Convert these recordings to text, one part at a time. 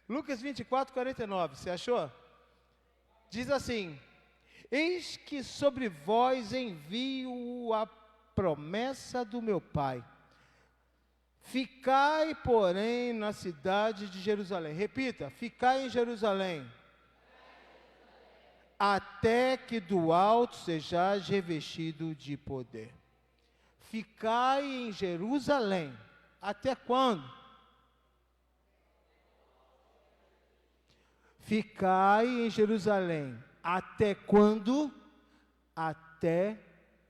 Lucas 24, 49, você achou? Diz assim: eis que sobre vós envio a promessa do meu Pai. Ficai, porém, na cidade de Jerusalém. Repita: ficai em Jerusalém, até que do alto sejais revestido de poder. Ficai em Jerusalém. Até quando? Ficai em Jerusalém. Até quando? Até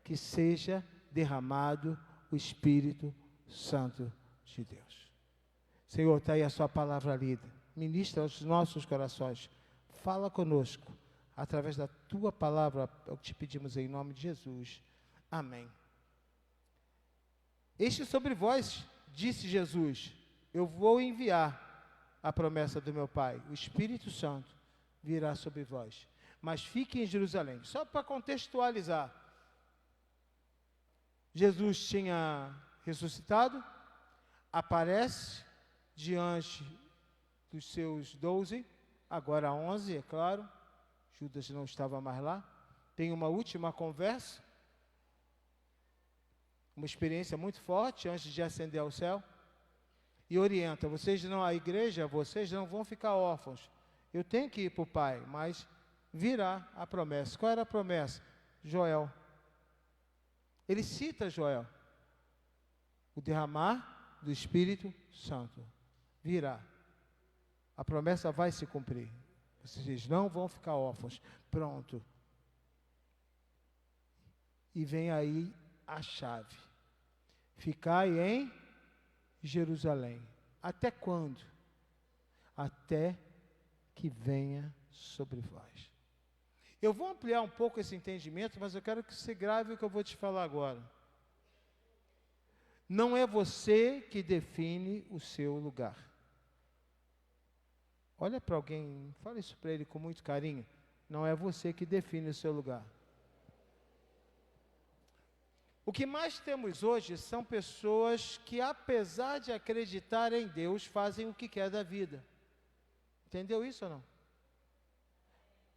que seja derramado o Espírito Santo de Deus. Senhor, está aí a sua palavra lida. Ministra aos nossos corações. Fala conosco. Através da tua palavra, é o que te pedimos em nome de Jesus. Amém. Este sobre vós, disse Jesus, eu vou enviar a promessa do meu Pai. O Espírito Santo virá sobre vós. Mas fiquem em Jerusalém. Só para contextualizar. Jesus tinha ressuscitado, aparece diante dos seus 12, agora 11, é claro. Judas não estava mais lá. Tem uma última conversa, uma experiência muito forte antes de ascender ao céu. E orienta: a igreja, vocês não vão ficar órfãos. Eu tenho que ir para o Pai, mas virá a promessa. Qual era a promessa? Joel. Ele cita Joel. O derramar do Espírito Santo virá. A promessa vai se cumprir. Vocês não vão ficar órfãos. Pronto. E vem aí a chave. Ficai em Jerusalém. Até quando? Até que venha sobre vós. Eu vou ampliar um pouco esse entendimento, mas eu quero que você grave o que eu vou te falar agora. Não é você que define o seu lugar. Olha para alguém, fala isso para ele com muito carinho. Não é você que define o seu lugar. O que mais temos hoje são pessoas que, apesar de acreditar em Deus, fazem o que quer da vida. Entendeu isso ou não?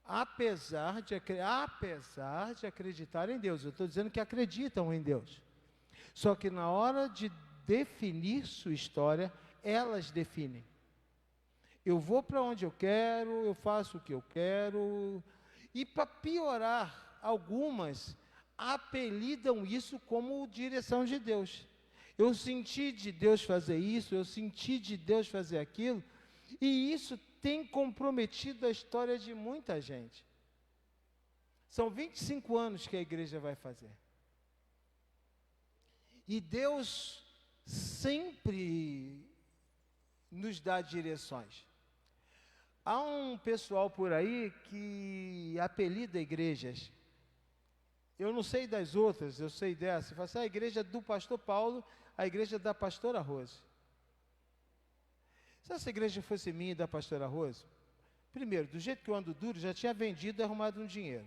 Apesar de acreditar em Deus. Eu estou dizendo que acreditam em Deus. Só que na hora de definir sua história, elas definem. Eu vou para onde eu quero, eu faço o que eu quero. E para piorar, algumas apelidam isso como direção de Deus. Eu senti de Deus fazer isso, eu senti de Deus fazer aquilo, e isso tem comprometido a história de muita gente. São 25 anos que a igreja vai fazer. E Deus sempre nos dá direções. Há um pessoal por aí que apelida igrejas. Eu não sei das outras, eu sei dessa. Fala assim, a igreja do pastor Paulo, a igreja da pastora Rose. Se essa igreja fosse minha e da pastora Rose, primeiro, do jeito que eu ando duro, já tinha vendido e arrumado um dinheiro.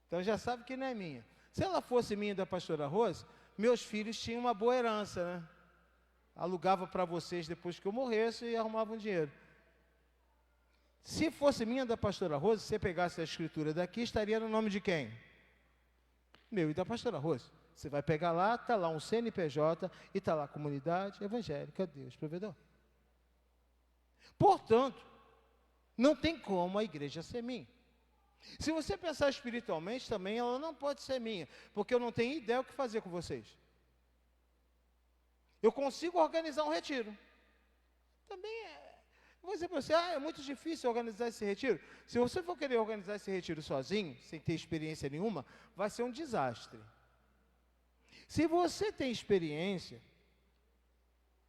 Então já sabe que não é minha. Se ela fosse minha e da pastora Rose, meus filhos tinham uma boa herança, né? Alugava para vocês depois que eu morresse e arrumava um dinheiro. Se fosse minha da pastora Rose, se você pegasse a escritura daqui, estaria no nome de quem? Meu e da pastora Rose. Você vai pegar lá, está lá um CNPJ e está lá Comunidade Evangélica Deus Provedor. Portanto, não tem como a igreja ser minha. Se você pensar espiritualmente também, ela não pode ser minha, porque eu não tenho ideia o que fazer com vocês. Eu consigo organizar um retiro. Também vou dizer para você, é muito difícil organizar esse retiro. Se você for querer organizar esse retiro sozinho, sem ter experiência nenhuma, vai ser um desastre. Se você tem experiência,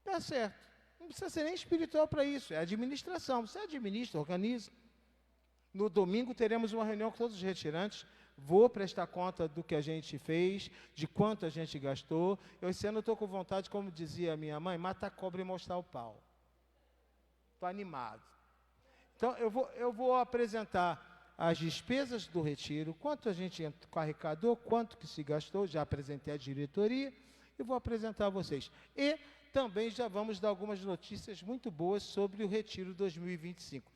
dá certo. Não precisa ser nem espiritual para isso, é administração. Você administra, organiza. No domingo teremos uma reunião com todos os retirantes. Vou prestar conta do que a gente fez, de quanto a gente gastou. Esse ano eu estou com vontade, como dizia a minha mãe, matar a cobra e mostrar o pau. Estou animado. Então, eu vou apresentar as despesas do retiro, quanto a gente arrecadou, quanto que se gastou, já apresentei a diretoria, e vou apresentar a vocês. E também já vamos dar algumas notícias muito boas sobre o Retiro 2025.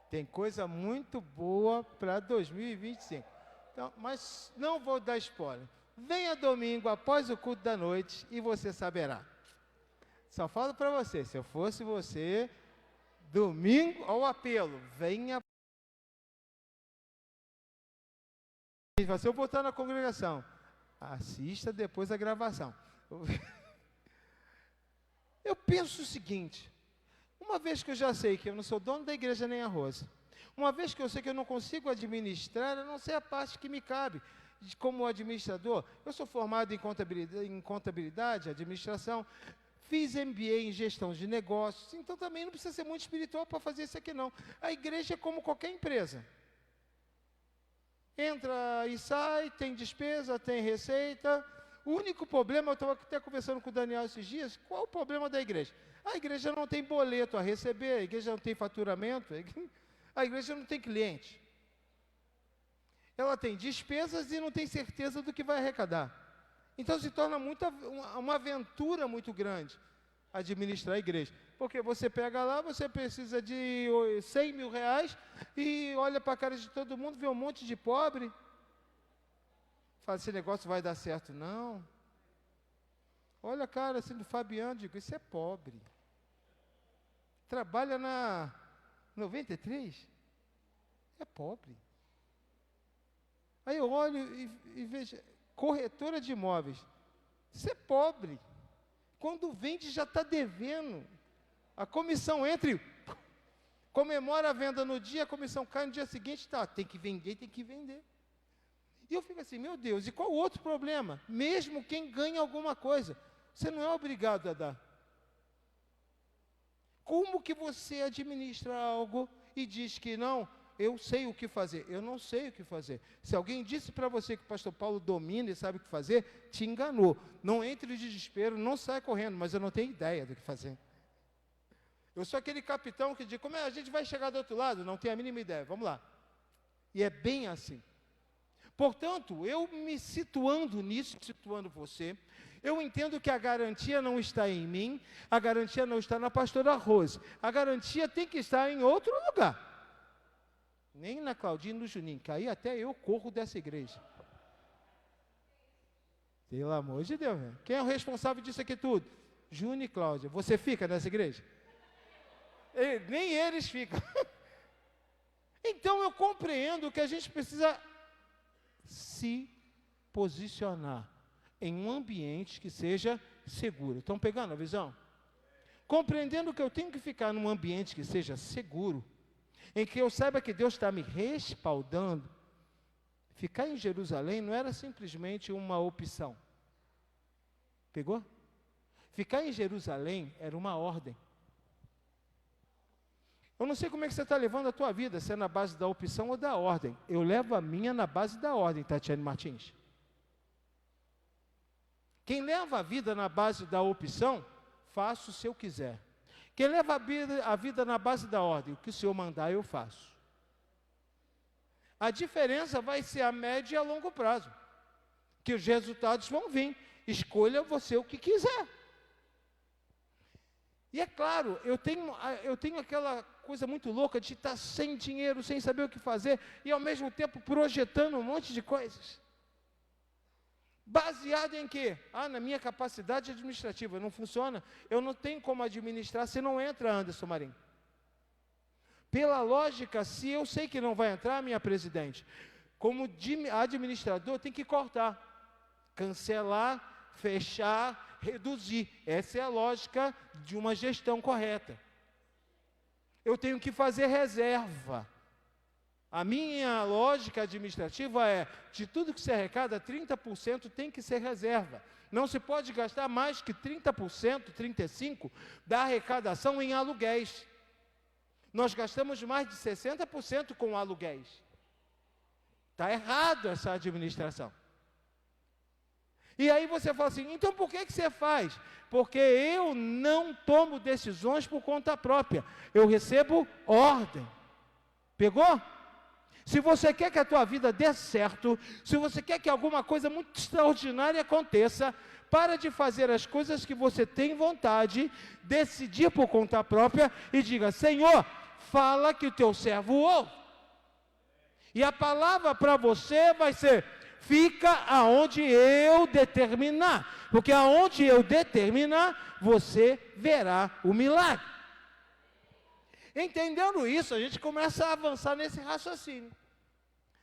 Tem coisa muito boa para 2025. Então, mas não vou dar spoiler. Venha domingo após o culto da noite e você saberá. Só falo para você, se eu fosse você, domingo, ao apelo, venha. Se eu botar na congregação, assista depois a gravação. Eu penso o seguinte, uma vez que eu já sei que eu não sou dono da igreja nem a Rosa, uma vez que eu sei que eu não consigo administrar, eu não sei a parte que me cabe. Como administrador, eu sou formado em contabilidade, administração, fiz MBA em gestão de negócios, então também não precisa ser muito espiritual para fazer isso aqui não. A igreja é como qualquer empresa. Entra e sai, tem despesa, tem receita. O único problema, eu estava até conversando com o Daniel esses dias, qual o problema da igreja? A igreja não tem boleto a receber, a igreja não tem faturamento, a igreja não tem cliente. Ela tem despesas e não tem certeza do que vai arrecadar. Então se torna uma aventura muito grande administrar a igreja. Porque você pega lá, você precisa de 100 mil reais e olha para a cara de todo mundo, vê um monte de pobre. Fala, esse negócio vai dar certo. Não. Olha a cara assim do Fabiano, digo, isso é pobre. Trabalha na 93? É pobre. Aí eu olho e vejo, corretora de imóveis, isso é pobre. Quando vende já está devendo. A comissão entra e comemora a venda no dia, a comissão cai no dia seguinte, tá, tem que vender, tem que vender. E eu fico assim, meu Deus, e qual o outro problema? Mesmo quem ganha alguma coisa, você não é obrigado a dar. Como que você administra algo e diz que não, eu sei o que fazer? Eu não sei o que fazer. Se alguém disse para você que o pastor Paulo domina e sabe o que fazer, te enganou. Não entre em desespero, não saia correndo, mas eu não tenho ideia do que fazer. Eu sou aquele capitão que diz, como é, a gente vai chegar do outro lado? Não tenho a mínima ideia, vamos lá. E é bem assim. Portanto, eu me situando nisso, situando você, eu entendo que a garantia não está em mim, a garantia não está na pastora Rose, a garantia tem que estar em outro lugar. Nem na Claudinha e no Juninho, que aí até eu corro dessa igreja. Pelo amor de Deus, né? Quem é o responsável disso aqui tudo? Júnior e Cláudia. Você fica nessa igreja? Nem eles ficam. Então eu compreendo que a gente precisa se posicionar em um ambiente que seja seguro. Estão pegando a visão? Compreendendo que eu tenho que ficar num ambiente que seja seguro, em que eu saiba que Deus está me respaldando. Ficar em Jerusalém não era simplesmente uma opção. Pegou? Ficar em Jerusalém era uma ordem. Eu não sei como é que você está levando a tua vida, se é na base da opção ou da ordem. Eu levo a minha na base da ordem, Tatiane Martins. Quem leva a vida na base da opção, faço se eu quiser. Quem leva a vida na base da ordem, o que o Senhor mandar, eu faço. A diferença vai ser a médio e a longo prazo. Que os resultados vão vir. Escolha você o que quiser. E é claro, eu tenho aquela coisa muito louca de estar sem dinheiro, sem saber o que fazer, e ao mesmo tempo projetando um monte de coisas. Baseado em quê? Na minha capacidade administrativa. Não funciona. Eu não tenho como administrar se não entra Anderson Marinho. Pela lógica, se eu sei que não vai entrar, minha presidente, como administrador, tem que cortar, cancelar, fechar, reduzir. Essa é a lógica de uma gestão correta. Eu tenho que fazer reserva. A minha lógica administrativa é, de tudo que se arrecada, 30% tem que ser reserva. Não se pode gastar mais que 30%, 35% da arrecadação em aluguéis. Nós gastamos mais de 60% com aluguéis. Está errado essa administração. E aí você fala assim, então por que você faz? Porque eu não tomo decisões por conta própria. Eu recebo ordem. Pegou? Se você quer que a tua vida dê certo, se você quer que alguma coisa muito extraordinária aconteça, Para de fazer as coisas que você tem vontade, decidir por conta própria e diga: Senhor, fala que o teu servo ouve. E a palavra para você vai ser: fica aonde eu determinar, porque aonde eu determinar, você verá o milagre. Entendendo isso, a gente começa a avançar nesse raciocínio.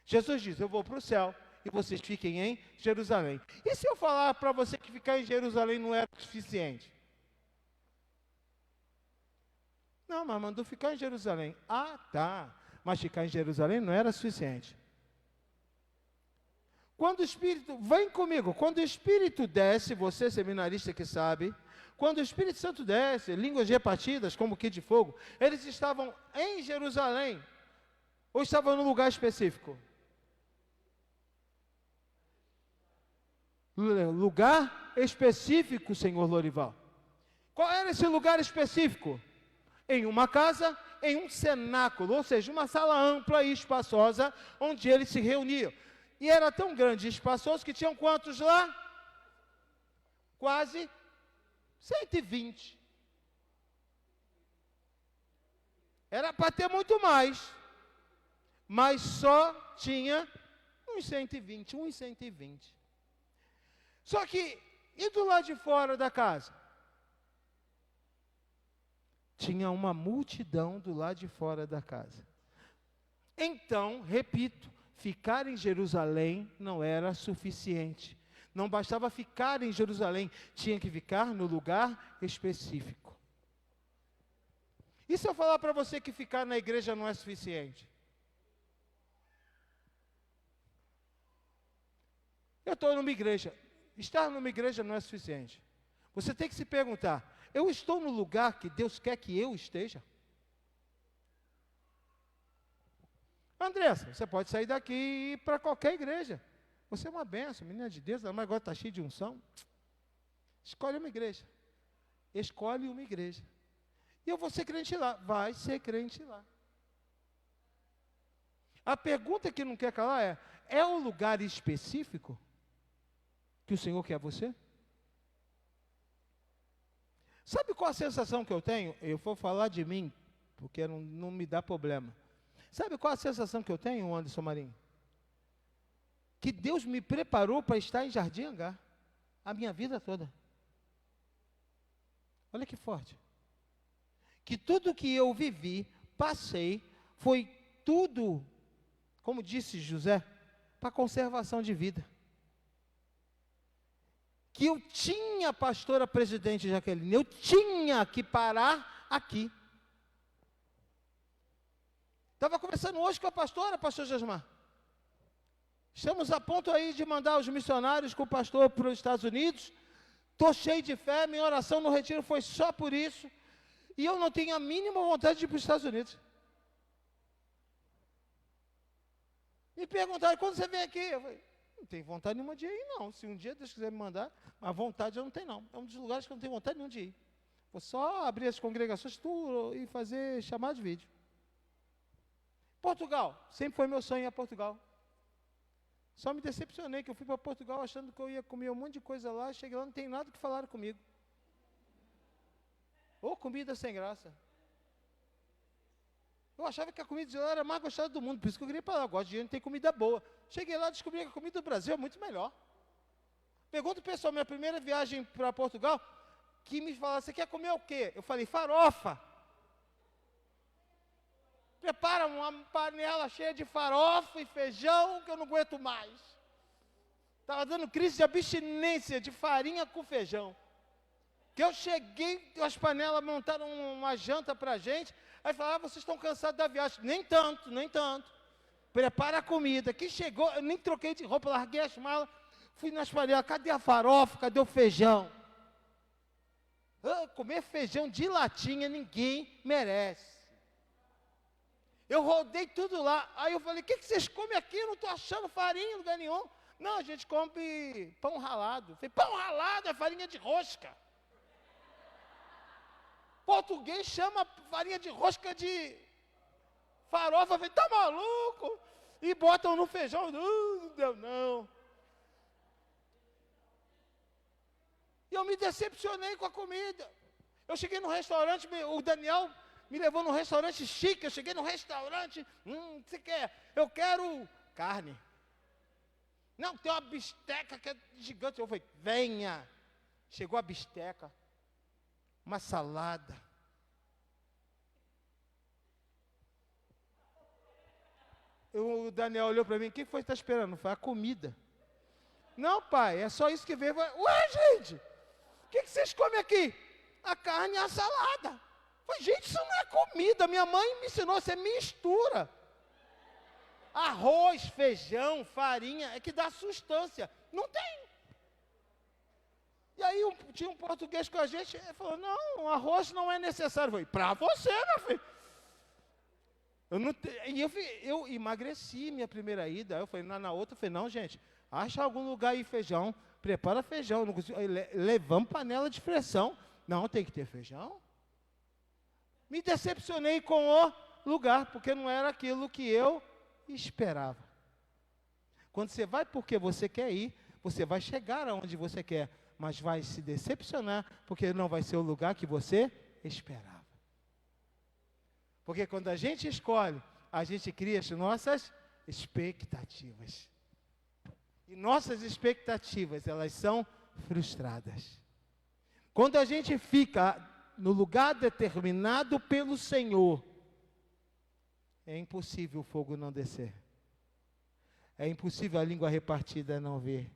Jesus diz: eu vou para o céu e vocês fiquem em Jerusalém. E se eu falar para você que ficar em Jerusalém não era suficiente? Não, mas mandou ficar em Jerusalém. Ah, tá. Mas ficar em Jerusalém não era suficiente. Quando o Espírito, vem comigo, quando o Espírito desce, você seminarista que sabe, quando o Espírito Santo desce, línguas repartidas como que de fogo, eles estavam em Jerusalém, ou estavam num lugar específico? Lugar específico, senhor Lorival. Qual era esse lugar específico? Em uma casa, em um cenáculo, ou seja, uma sala ampla e espaçosa, onde eles se reuniam. E era tão grande e espaçoso que tinham quantos lá? Quase 120. Era para ter muito mais, mas só tinha uns 120. Só que, e do lado de fora da casa? Tinha uma multidão do lado de fora da casa. Então, repito, ficar em Jerusalém não era suficiente. Não bastava ficar em Jerusalém, tinha que ficar no lugar específico. E se eu falar para você que ficar na igreja não é suficiente? Eu estou numa igreja. Estar numa igreja não é suficiente. Você tem que se perguntar: eu estou no lugar que Deus quer que eu esteja? Andressa, você pode sair daqui e ir para qualquer igreja. Você é uma benção, menina de Deus, mas agora está cheio de unção. Escolhe uma igreja. Escolhe uma igreja. E eu vou ser crente lá. Vai ser crente lá. A pergunta que não quer calar é um lugar específico que o Senhor quer você? Sabe qual a sensação que eu tenho? Eu vou falar de mim, porque não me dá problema. Sabe qual a sensação que eu tenho, Anderson Marinho? Que Deus me preparou para estar em Jardim Hangar, a minha vida toda. Olha que forte. Que tudo que eu vivi, passei, foi tudo, como disse José, para conservação de vida. Que eu tinha, pastora presidente Jaqueline, eu tinha que parar aqui. Estava conversando hoje com a pastora, pastor Jasmar. Estamos a ponto aí de mandar os missionários com o pastor para os Estados Unidos. Estou cheio de fé, minha oração no retiro foi só por isso. E eu não tenho a mínima vontade de ir para os Estados Unidos. Me perguntaram: quando você vem aqui? Eu falei: não tenho vontade nenhuma de ir, não. Se um dia Deus quiser me mandar, a vontade eu não tenho, não. É um dos lugares que eu não tenho vontade nenhuma de ir. Vou só abrir as congregações e fazer chamada de vídeo. Portugal, sempre foi meu sonho ir a Portugal. Só me decepcionei que eu fui para Portugal achando que eu ia comer um monte de coisa lá, cheguei lá, não tem nada que falaram comigo. Ou comida sem graça. Eu achava que a comida de lá era a mais gostosa do mundo, por isso que eu queria ir para lá. Eu gosto de gente que tem comida boa. Cheguei lá e descobri que a comida do Brasil é muito melhor. Pergunto o pessoal, minha primeira viagem para Portugal, que me falaram: você quer comer o quê? Eu falei: farofa. Prepara uma panela cheia de farofa e feijão que eu não aguento mais. Estava dando crise de abstinência de farinha com feijão. Que eu cheguei, as panelas montaram uma janta para a gente. Aí falaram: vocês estão cansados da viagem. Nem tanto, nem tanto. Prepara a comida. Que chegou, eu nem troquei de roupa, larguei as malas, fui nas panelas. Cadê a farofa? Cadê o feijão? Comer feijão de latinha ninguém merece. Eu rodei tudo lá. Aí eu falei: o que vocês comem aqui? Eu não estou achando farinha em lugar nenhum. Não, a gente come pão ralado. Eu falei: pão ralado é farinha de rosca. Português chama farinha de rosca de farofa. Eu falei: tá maluco? E botam no feijão. Não deu não. E eu me decepcionei com a comida. Eu cheguei no restaurante, o Daniel me levou num restaurante chique. Eu cheguei no restaurante, o que você quer? Eu quero carne. Não, tem uma bisteca que é gigante. Eu falei, venha. Chegou a bisteca, uma salada. O Daniel olhou para mim, o que foi que está esperando? Foi a comida. Não, pai, é só isso que veio. Ué, gente, o que vocês comem aqui? A carne e a salada. Eu falei, gente, isso não é comida. Minha mãe me ensinou, você mistura. Arroz, feijão, farinha, é que dá sustância. Não tem. E aí tinha um português com a gente, ele falou, não, arroz não é necessário. Eu falei, para você, meu filho. Eu emagreci minha primeira ida. Aí eu falei, na outra, eu falei, não, gente, acha algum lugar aí feijão, prepara feijão. Não consigo, levamos panela de pressão. Não, tem que ter feijão. Me decepcionei com o lugar, porque não era aquilo que eu esperava. Quando você vai porque você quer ir, você vai chegar aonde você quer, mas vai se decepcionar, porque não vai ser o lugar que você esperava. Porque quando a gente escolhe, a gente cria as nossas expectativas. E nossas expectativas, elas são frustradas. Quando a gente fica no lugar determinado pelo Senhor, é impossível o fogo não descer. É impossível a língua repartida não vir.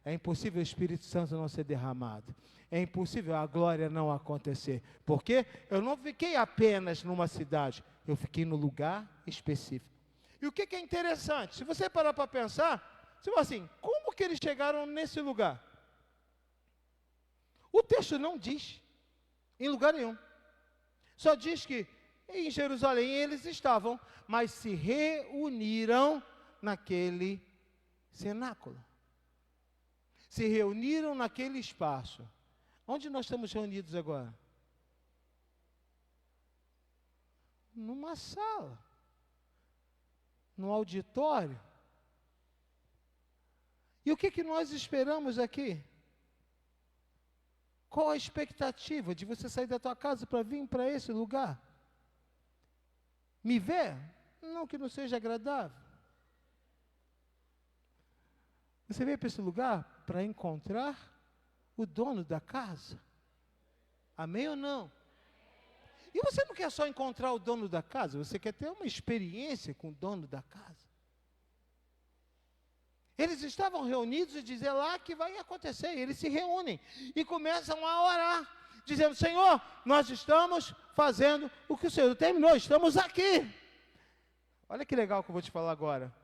É impossível o Espírito Santo não ser derramado. É impossível a glória não acontecer. Porque eu não fiquei apenas numa cidade, eu fiquei no lugar específico. E o que é interessante? Se você parar para pensar, você fala assim, como que eles chegaram nesse lugar? O texto não diz, em lugar nenhum. Só diz que em Jerusalém eles estavam, mas se reuniram naquele cenáculo. Se reuniram naquele espaço. Onde nós estamos reunidos agora? Numa sala. Num auditório. E o que nós esperamos aqui? Qual a expectativa de você sair da tua casa para vir para esse lugar? Me ver? Não que não seja agradável. Você veio para esse lugar para encontrar o dono da casa. Amém ou não? E você não quer só encontrar o dono da casa, você quer ter uma experiência com o dono da casa. Eles estavam reunidos e dizer lá que vai acontecer. Eles se reúnem e começam a orar, dizendo, Senhor, nós estamos fazendo o que o Senhor terminou, estamos aqui. Olha que legal que eu vou te falar agora.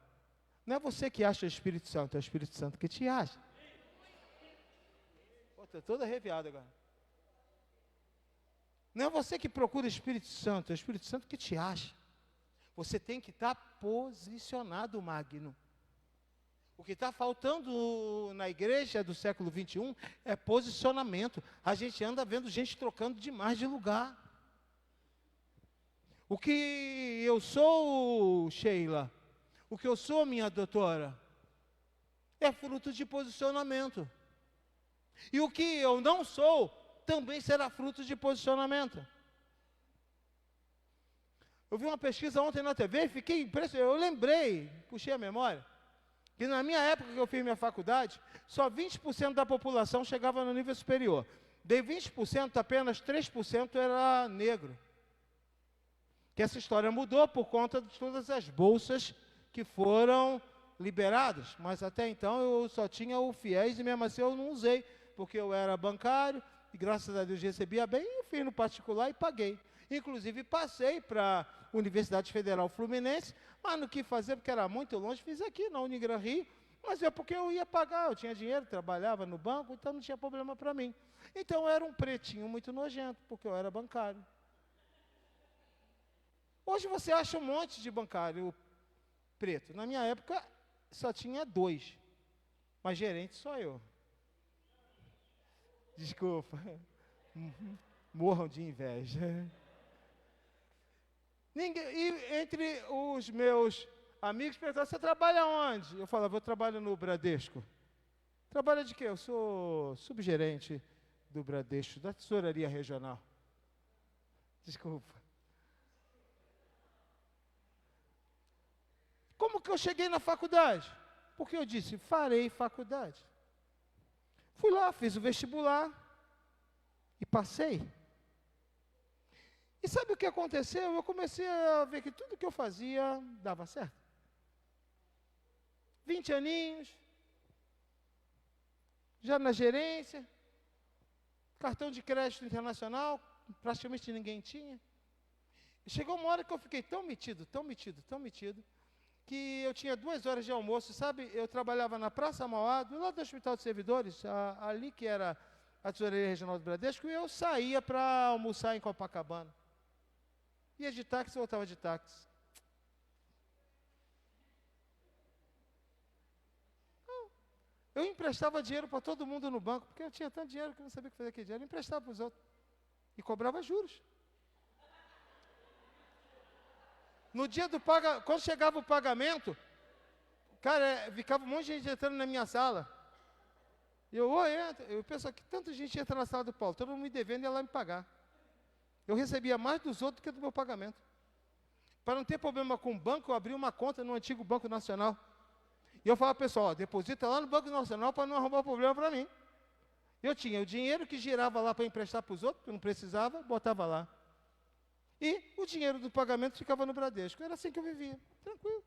Não é você que acha o Espírito Santo, é o Espírito Santo que te acha. Estou todo arrepiado agora. Não é você que procura o Espírito Santo, é o Espírito Santo que te acha. Você tem que estar posicionado, Magno. O que está faltando na igreja do século 21 é posicionamento. A gente anda vendo gente trocando demais de lugar. O que eu sou, Sheila, o que eu sou, minha doutora, é fruto de posicionamento. E o que eu não sou, também será fruto de posicionamento. Eu vi uma pesquisa ontem na TV e fiquei impressionado. Eu lembrei, puxei a memória, que na minha época que eu fiz minha faculdade, só 20% da população chegava no nível superior. De 20%, apenas 3% era negro. Que essa história mudou por conta de todas as bolsas que foram liberadas. Mas até então eu só tinha o FIES e mesmo assim eu não usei, porque eu era bancário e graças a Deus recebia bem, eu fui no particular e paguei. Inclusive passei para a Universidade Federal Fluminense, mas não quis fazer porque era muito longe, fiz aqui na Unigran Rio, mas é porque eu ia pagar, eu tinha dinheiro, trabalhava no banco, então não tinha problema para mim. Então eu era um pretinho muito nojento, porque eu era bancário. Hoje você acha um monte de bancário preto. Na minha época só tinha 2, mas gerente só eu. Desculpa. Morram de inveja. E entre os meus amigos perguntaram, você trabalha onde? Eu falava, eu trabalho no Bradesco. Trabalha de quê? Eu sou subgerente do Bradesco, da tesouraria regional. Desculpa. Como que eu cheguei na faculdade? Porque eu disse, farei faculdade. Fui lá, fiz o vestibular e passei. E sabe o que aconteceu? Eu comecei a ver que tudo que eu fazia dava certo. 20 aninhos, já na gerência, cartão de crédito internacional, praticamente ninguém tinha. E chegou uma hora que eu fiquei tão metido, que eu tinha 2 horas de almoço, sabe? Eu trabalhava na Praça Mauá, do lado do Hospital de Servidores, ali que era a tesouraria regional do Bradesco, e eu saía para almoçar em Copacabana. Ia de táxi, voltava de táxi. Eu emprestava dinheiro para todo mundo no banco, porque eu tinha tanto dinheiro que eu não sabia o que fazer com aquele dinheiro. Eu emprestava para os outros. E cobrava juros. No dia do pagamento, quando chegava o pagamento, cara, ficava um monte de gente entrando na minha sala. E eu penso que tanta gente entra na sala do Paulo, todo mundo me devendo e ia lá me pagar. Eu recebia mais dos outros do que do meu pagamento. Para não ter problema com o banco, eu abri uma conta no antigo Banco Nacional. E eu falava, pessoal, deposita lá no Banco Nacional para não arrumar problema para mim. Eu tinha o dinheiro que girava lá para emprestar para os outros, que eu não precisava, botava lá. E o dinheiro do pagamento ficava no Bradesco. Era assim que eu vivia, tranquilo.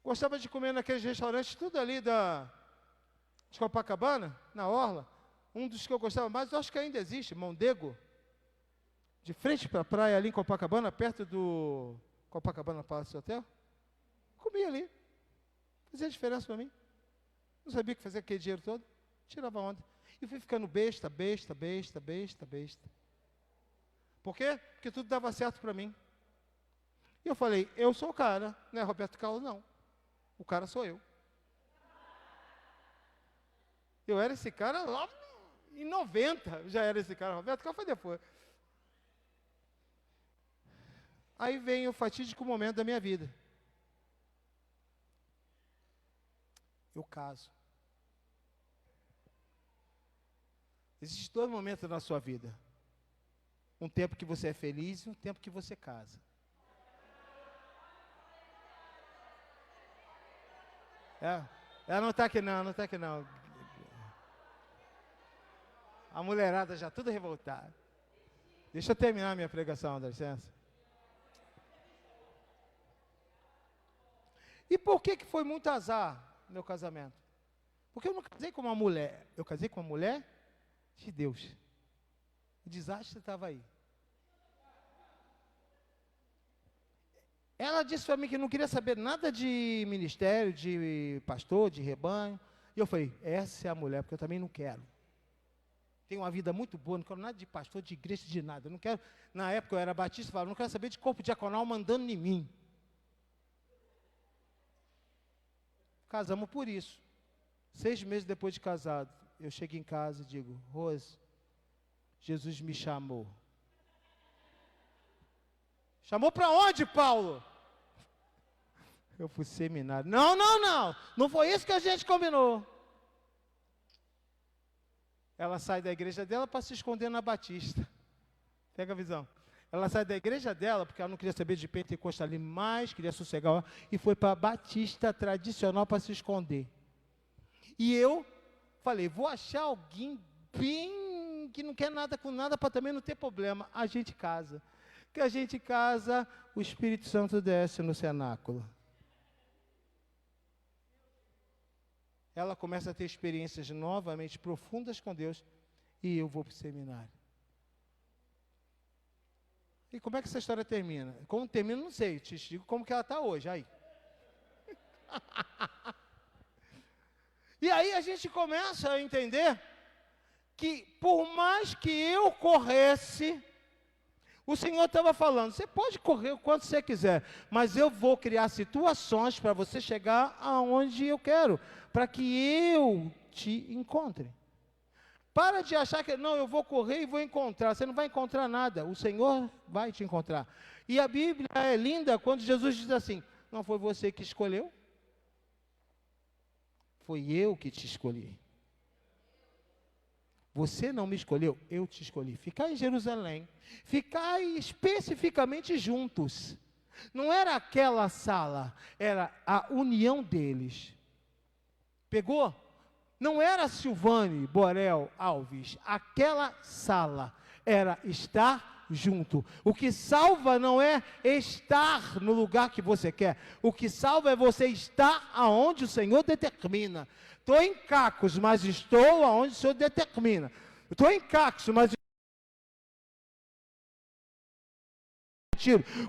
Gostava de comer naqueles restaurantes, tudo ali de Copacabana, na Orla. Um dos que eu gostava mais, eu acho que ainda existe, Mondego. De frente para a praia, ali em Copacabana, perto do Copacabana Palace Hotel. Comia ali. Fazia diferença para mim. Não sabia o que fazer aquele dinheiro todo. Tirava onda. E fui ficando besta. Por quê? Porque tudo dava certo para mim. E eu falei, eu sou o cara, não é Roberto Carlos, não. O cara sou eu. Eu era esse cara lá em 90, já era esse cara. Roberto Carlos foi depois. Aí vem o fatídico momento da minha vida. Eu caso. Existem 2 momentos na sua vida. Um tempo que você é feliz e um tempo que você casa. Ela não está aqui não, A mulherada já tudo revoltada. Deixa eu terminar minha pregação, dá licença. E por que foi muito azar no meu casamento? Porque eu não casei com uma mulher. Eu casei com uma mulher de Deus. O desastre estava aí. Ela disse para mim que não queria saber nada de ministério, de pastor, de rebanho. E eu falei, essa é a mulher, porque eu também não quero. Tenho uma vida muito boa, não quero nada de pastor, de igreja, de nada. Eu não quero, na época eu era batista, eu falava, não quero saber de corpo diaconal mandando em mim. Casamos por isso. 6 meses depois de casado, eu chego em casa e digo, Rose, Jesus me chamou. Chamou para onde, Paulo? Eu fui seminário. Não foi isso que a gente combinou. Ela sai da igreja dela para se esconder na Batista. Pega a visão. Ela sai da igreja dela, porque ela não queria saber de pentecostalismo mais, queria sossegar, e foi para a Batista tradicional para se esconder. E eu falei, vou achar alguém bem que não quer nada com nada para também não ter problema. A gente casa. Que a gente casa, o Espírito Santo desce no cenáculo. Ela começa a ter experiências novamente profundas com Deus e eu vou para o seminário. E como é que essa história termina? Como termina, não sei, te digo como que ela está hoje, aí. E aí a gente começa a entender que por mais que eu corresse, o Senhor estava falando, você pode correr o quanto você quiser, mas eu vou criar situações para você chegar aonde eu quero, para que eu te encontre. Para de achar que, não, eu vou correr e vou encontrar. Você não vai encontrar nada, o Senhor vai te encontrar. E a Bíblia é linda quando Jesus diz assim, não foi você que escolheu? Foi eu que te escolhi. Você não me escolheu, eu te escolhi. Ficar em Jerusalém, ficar especificamente juntos. Não era aquela sala, era a união deles. Pegou? Não era Silvane Borel Alves, aquela sala era estar junto. O que salva não é estar no lugar que você quer, o que salva é você estar aonde o Senhor determina. Estou em Cacos, mas estou aonde o Senhor determina. Estou em Cacos, mas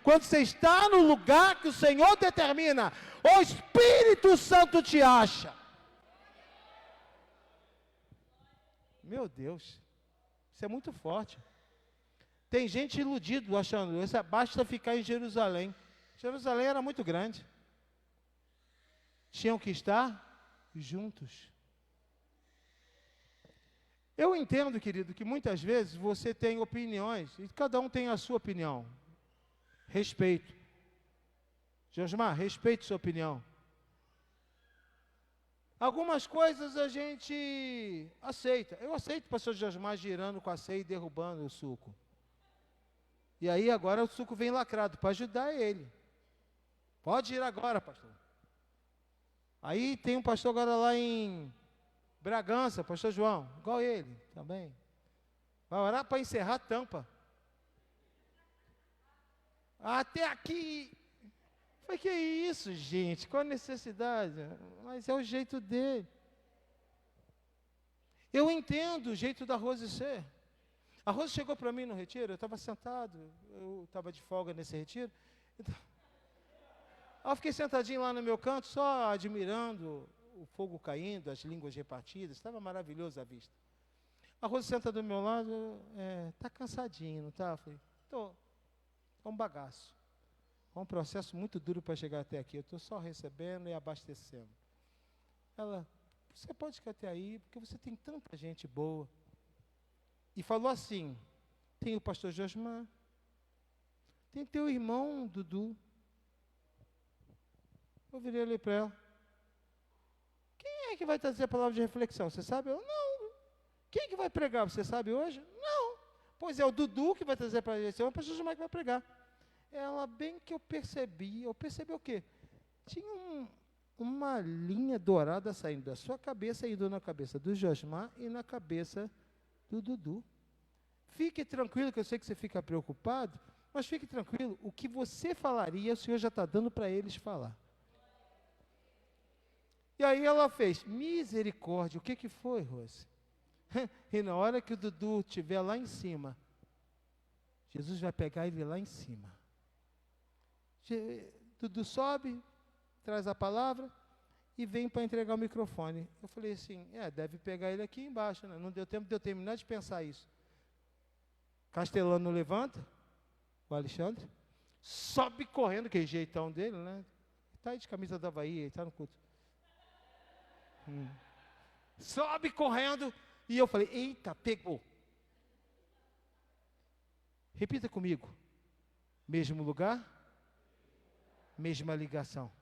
quando você está no lugar que o Senhor determina, o Espírito Santo te acha. Meu Deus, isso é muito forte. Tem gente iludido achando, basta ficar em Jerusalém. Jerusalém era muito grande. Tinham que estar juntos. Eu entendo, querido, que muitas vezes você tem opiniões, e cada um tem a sua opinião. Respeito. Josmar, respeite sua opinião. Algumas coisas a gente aceita. Eu aceito o pastor Josmar girando com a ceia e derrubando o suco. E aí agora o suco vem lacrado para ajudar ele. Pode ir agora, pastor. Aí tem um pastor agora lá em Bragança, pastor João, igual ele também. Vai orar para encerrar a tampa. Até aqui. Falei, que isso, gente? Qual a necessidade? Mas é o jeito dele. Eu entendo o jeito da Rose ser. A Rose chegou para mim no retiro, eu estava sentado, eu estava de folga nesse retiro. Então, eu fiquei sentadinho lá no meu canto, só admirando o fogo caindo, as línguas repartidas, estava maravilhoso a vista. A Rose senta do meu lado, está cansadinho, não está? Eu falei, estou, é um bagaço. É um processo muito duro para chegar até aqui, eu estou só recebendo e abastecendo. Ela, você pode ficar até aí, porque você tem tanta gente boa. E falou assim, tem o pastor Josmar, tem teu irmão Dudu. Eu virei ali para ela. Quem é que vai trazer a palavra de reflexão? Você sabe? Eu, não. Quem é que vai pregar? Você sabe hoje? Não. Pois é, o Dudu que vai trazer para ele. É o pastor Josmar que vai pregar. Ela, bem que eu percebi o quê? Tinha uma linha dourada saindo da sua cabeça, indo na cabeça do Josmar e na cabeça do Dudu. Fique tranquilo, que eu sei que você fica preocupado, mas fique tranquilo, o que você falaria, o Senhor já está dando para eles falar. E aí ela fez, misericórdia, o que foi, Rose? E na hora que o Dudu estiver lá em cima, Jesus vai pegar ele lá em cima. Dudu sobe, traz a palavra e vem para entregar o microfone. Eu falei assim, deve pegar ele aqui embaixo, né? Não deu tempo de eu terminar de pensar isso. Castelano levanta, o Alexandre, sobe correndo, que é jeitão dele, né? Está aí de camisa da Bahia, está no culto. Sobe correndo, e eu falei, eita, pegou. Repita comigo. Mesmo lugar, mesma ligação.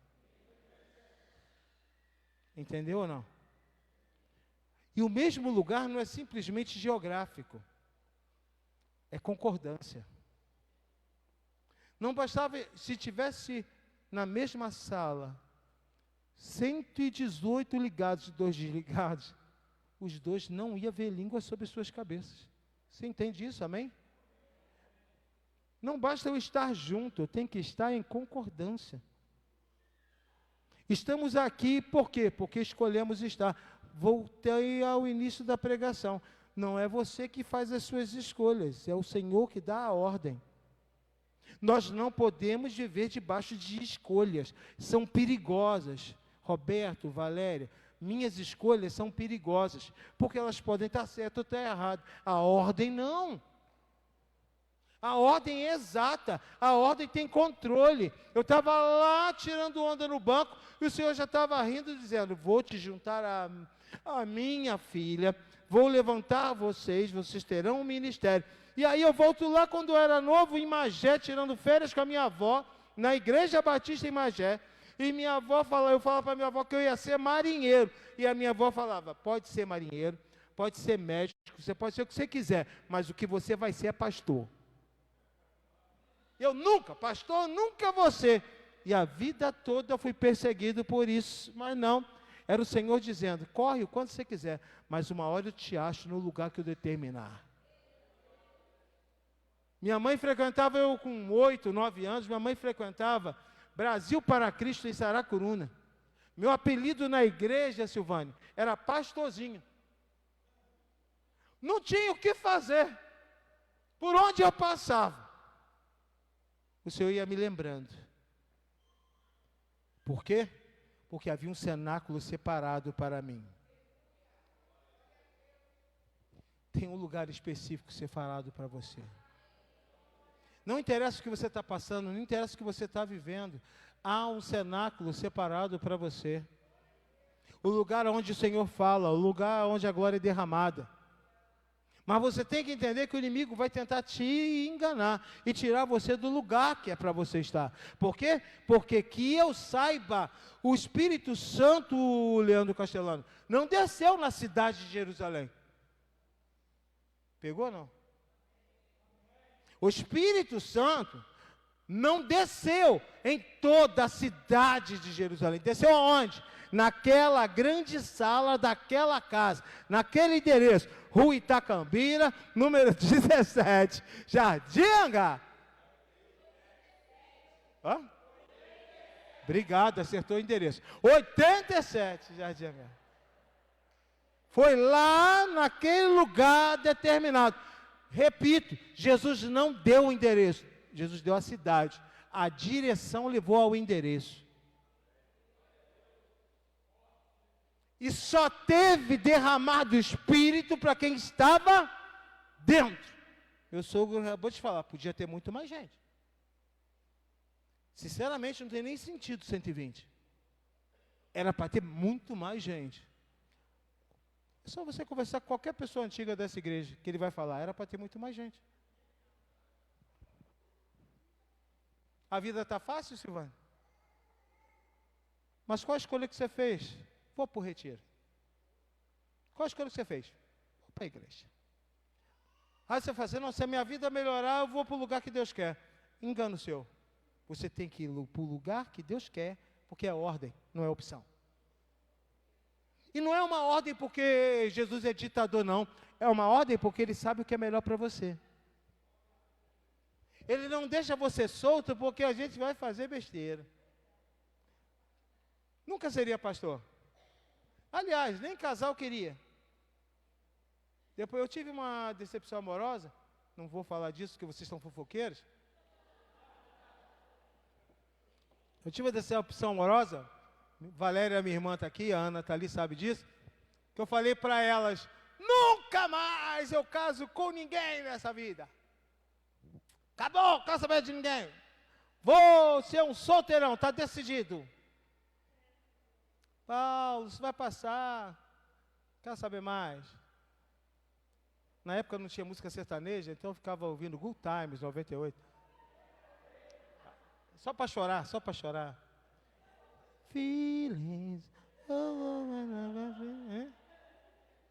Entendeu ou não? E o mesmo lugar não é simplesmente geográfico. É concordância. Não bastava, se tivesse na mesma sala, 118 ligados e 2 desligados, os 2 não iam ver língua sobre suas cabeças. Você entende isso, amém? Não basta eu estar junto, eu tenho que estar em concordância. Estamos aqui por quê? Porque escolhemos estar. Voltei ao início da pregação. Não é você que faz as suas escolhas, é o Senhor que dá a ordem. Nós não podemos viver debaixo de escolhas, são perigosas. Roberto, Valéria, minhas escolhas são perigosas, porque elas podem estar certas ou estar erradas. A ordem não. A ordem é exata, a ordem tem controle. Eu estava lá tirando onda no banco, e o Senhor já estava rindo, dizendo, vou te juntar a minha filha, vou levantar vocês terão um ministério. E aí eu volto lá quando eu era novo, em Magé, tirando férias com a minha avó, na Igreja Batista em Magé, e eu falava para minha avó que eu ia ser marinheiro, e a minha avó falava, pode ser marinheiro, pode ser médico, você pode ser o que você quiser, mas o que você vai ser é pastor. Eu nunca, pastor, nunca vou ser. E a vida toda eu fui perseguido por isso, mas não. Era o Senhor dizendo, corre o quanto você quiser, mas uma hora eu te acho no lugar que eu determinar. Minha mãe frequentava, eu com 8, 9 anos, minha mãe frequentava Brasil para Cristo em Saracuruna. Meu apelido na igreja, Silvânia, era pastorzinho. Não tinha o que fazer. Por onde eu passava, o Senhor ia me lembrando. Por quê? Porque havia um cenáculo separado para mim. Tem um lugar específico separado para você. Não interessa o que você está passando, não interessa o que você está vivendo. Há um cenáculo separado para você. O lugar onde o Senhor fala, o lugar onde a glória é derramada. Mas você tem que entender que o inimigo vai tentar te enganar e tirar você do lugar que é para você estar. Por quê? Porque que eu saiba, o Espírito Santo, Leandro Castelano, não desceu na cidade de Jerusalém. Pegou não? O Espírito Santo não desceu em toda a cidade de Jerusalém. Desceu aonde? Naquela grande sala daquela casa, naquele endereço, Rua Itacambira, número 17, Jardim Angá. Hã? Obrigado, acertou o endereço. 87, Jardim Angá. Foi lá naquele lugar determinado. Repito, Jesus não deu o endereço, Jesus deu a cidade. A direção levou ao endereço. E só teve derramado o Espírito para quem estava dentro. Meu sogro acabou de falar, podia ter muito mais gente. Sinceramente, não tem nem sentido 120. Era para ter muito mais gente. É só você conversar com qualquer pessoa antiga dessa igreja, que ele vai falar, era para ter muito mais gente. A vida está fácil, Silvana? Mas qual a escolha que você fez? Vou para o retiro. Qual a escolha que você fez? Vou para a igreja. Aí você fala assim, não, se a minha vida melhorar, eu vou para o lugar que Deus quer. Engano seu. Você tem que ir para o lugar que Deus quer, porque é ordem, não é opção. E não é uma ordem porque Jesus é ditador, não. É uma ordem porque Ele sabe o que é melhor para você. Ele não deixa você solto porque a gente vai fazer besteira. Nunca seria pastor. Aliás, nem casar eu queria. Depois eu tive uma decepção amorosa. Não vou falar disso, porque vocês são fofoqueiros. Eu tive uma decepção amorosa. Valéria, minha irmã, está aqui. A Ana está ali, sabe disso. Que eu falei para elas, nunca mais eu caso com ninguém nessa vida. Acabou, não quero saber de ninguém. Vou ser um solteirão, está decidido. Paulo, isso vai passar. Quero saber mais. Na época não tinha música sertaneja, então eu ficava ouvindo Good Times, 98. Só para chorar, só para chorar. Feelings.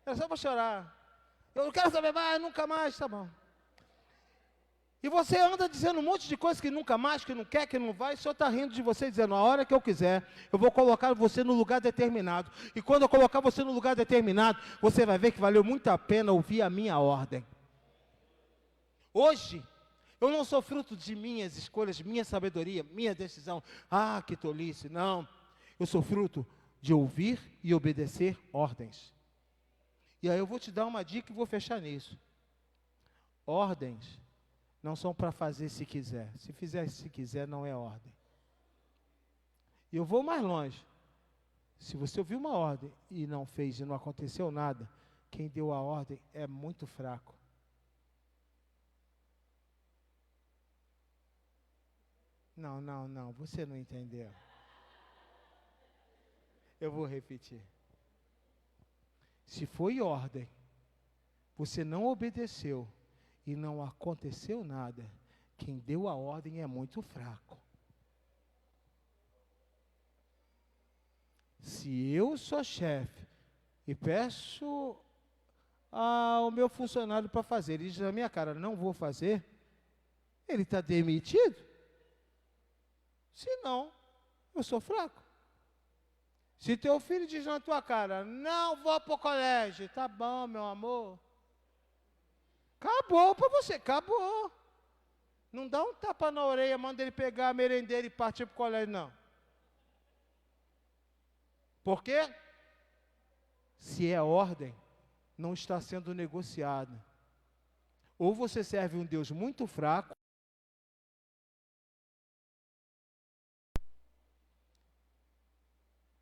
Era só para chorar. Eu não quero saber mais, nunca mais, tá bom. E você anda dizendo um monte de coisa que nunca mais, que não quer, que não vai, o Senhor está rindo de você, dizendo, a hora que eu quiser, eu vou colocar você no lugar determinado. E quando eu colocar você no lugar determinado, você vai ver que valeu muito a pena ouvir a minha ordem. Hoje, eu não sou fruto de minhas escolhas, minha sabedoria, minha decisão. Ah, que tolice, não. Eu sou fruto de ouvir e obedecer ordens. E aí eu vou te dar uma dica e vou fechar nisso. Ordens não são para fazer se quiser. Se fizer se quiser, não é ordem. E eu vou mais longe. Se você ouviu uma ordem e não fez e não aconteceu nada, quem deu a ordem é muito fraco. Não, você não entendeu. Eu vou repetir. Se foi ordem, você não obedeceu, e não aconteceu nada, quem deu a ordem é muito fraco. Se eu sou chefe e peço o meu funcionário para fazer. Ele diz na minha cara, não vou fazer. Ele está demitido? Se não, eu sou fraco. Se teu filho diz na tua cara, não vou para o colégio, tá bom, meu amor. Acabou para você, acabou. Não dá um tapa na orelha, manda ele pegar a merendeira e partir para o colégio, não. Por quê? Se é ordem, não está sendo negociada. Ou você serve um Deus muito fraco,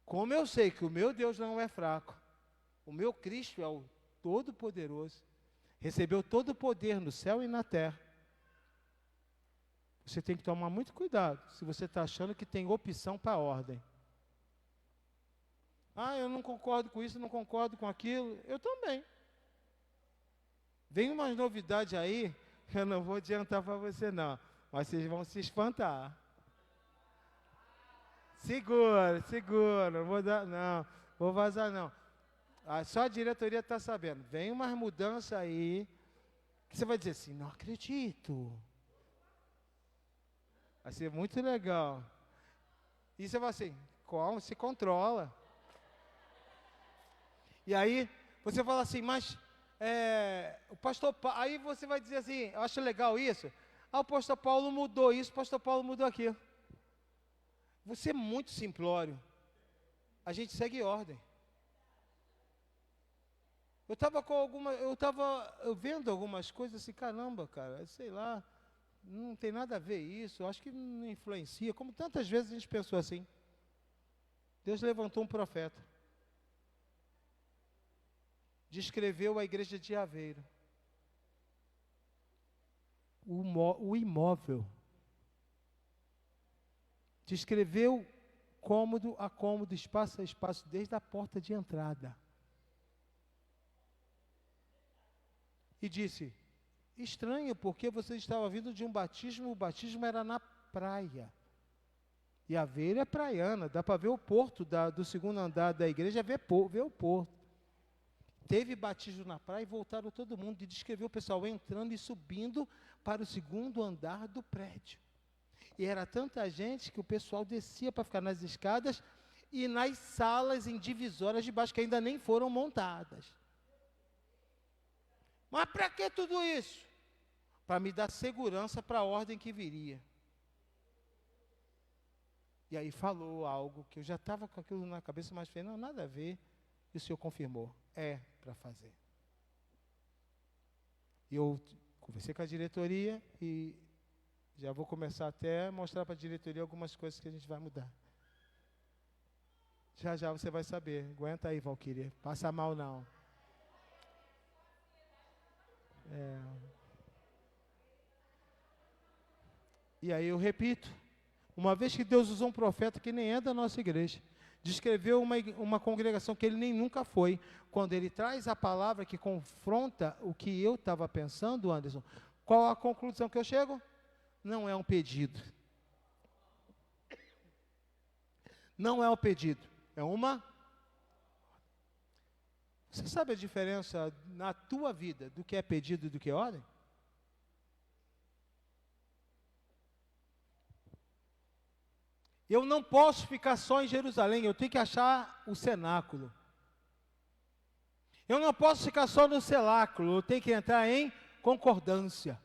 como eu sei que o meu Deus não é fraco, o meu Cristo é o Todo-Poderoso, recebeu todo o poder no céu e na terra. Você tem que tomar muito cuidado se você está achando que tem opção para a ordem. Eu não concordo com isso, não concordo com aquilo. Eu também. Vem umas novidades aí, eu não vou adiantar para você não, mas vocês vão se espantar. Segura, não vou dar, não, vou vazar não. Só a diretoria está sabendo. Vem umas mudanças aí, que você vai dizer assim, não acredito. Vai ser muito legal. E você vai assim, como? Se controla. E aí, você fala assim, mas o pastor Paulo, aí você vai dizer assim, eu acho legal isso. O pastor Paulo mudou isso, o pastor Paulo mudou aquilo. Você é muito simplório. A gente segue ordem. Eu estava vendo algumas coisas assim, caramba, cara, sei lá, não tem nada a ver isso, eu acho que não influencia, como tantas vezes a gente pensou assim. Deus levantou um profeta, descreveu a igreja de Aveiro, o imóvel, descreveu cômodo a cômodo, espaço a espaço, desde a porta de entrada. E disse, estranho, porque você estava vindo de um batismo, o batismo era na praia. E Aveiro é praiana, dá para ver o porto do segundo andar da igreja, ver o porto. Teve batismo na praia e voltaram todo mundo, e descreveu o pessoal entrando e subindo para o segundo andar do prédio. E era tanta gente que o pessoal descia para ficar nas escadas e nas salas em divisórias de baixo, que ainda nem foram montadas. Mas para que tudo isso? Para me dar segurança para a ordem que viria. E aí falou algo que eu já estava com aquilo na cabeça, mas falei, não, nada a ver. E o Senhor confirmou, é para fazer. E eu conversei com a diretoria e já vou começar até a mostrar para a diretoria algumas coisas que a gente vai mudar. Já já você vai saber. Aguenta aí, Valquíria. Passa mal não. E aí eu repito, uma vez que Deus usou um profeta que nem é da nossa igreja, descreveu uma congregação que ele nem nunca foi, quando ele traz a palavra que confronta o que eu estava pensando, Anderson, qual a conclusão que eu chego? Não é um pedido. Não é um pedido, é uma... Você sabe a diferença na tua vida do que é pedido e do que é ordem? Eu não posso ficar só em Jerusalém, eu tenho que achar o cenáculo. Eu não posso ficar só no cenáculo, eu tenho que entrar em concordância.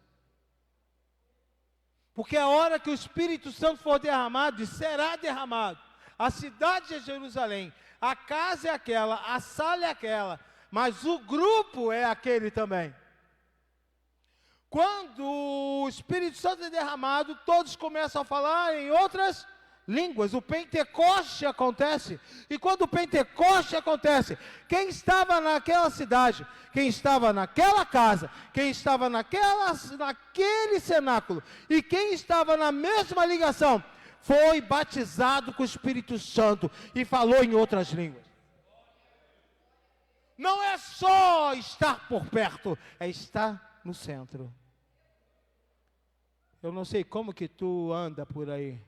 Porque a hora que o Espírito Santo for derramado, e será derramado, a cidade é Jerusalém, a casa é aquela, a sala é aquela, mas o grupo é aquele também. Quando o Espírito Santo é derramado, todos começam a falar em outras línguas. O Pentecoste acontece. E quando o Pentecoste acontece, quem estava naquela cidade, quem estava naquela casa, quem estava naquele cenáculo, e quem estava na mesma ligação, foi batizado com o Espírito Santo e falou em outras línguas. Não é só estar por perto, é estar no centro. Eu não sei como que tu anda por aí,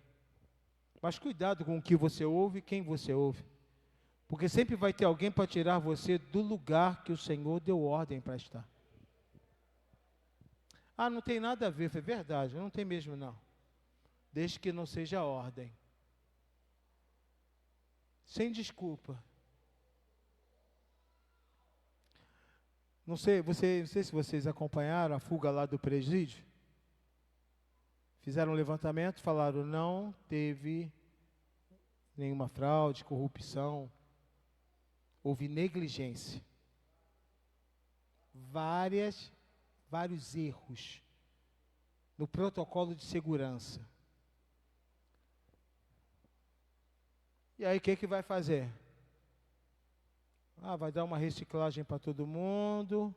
mas cuidado com o que você ouve e quem você ouve. Porque sempre vai ter alguém para tirar você do lugar que o Senhor deu ordem para estar. Ah, não tem nada a ver, foi verdade, não tem mesmo não. Desde que não seja ordem. Sem desculpa. Não sei se vocês acompanharam a fuga lá do presídio. Fizeram um levantamento, falaram não teve nenhuma fraude, corrupção. Houve negligência. Vários erros no protocolo de segurança. E aí o que vai fazer? Vai dar uma reciclagem para todo mundo,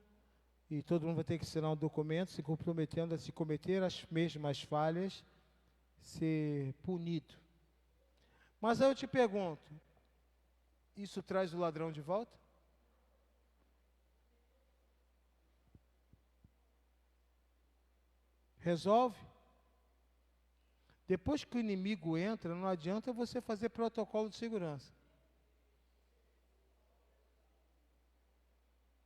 e todo mundo vai ter que assinar um documento se comprometendo a se cometer as mesmas falhas, ser punido. Mas aí eu te pergunto, isso traz o ladrão de volta? Resolve? Depois que o inimigo entra, não adianta você fazer protocolo de segurança.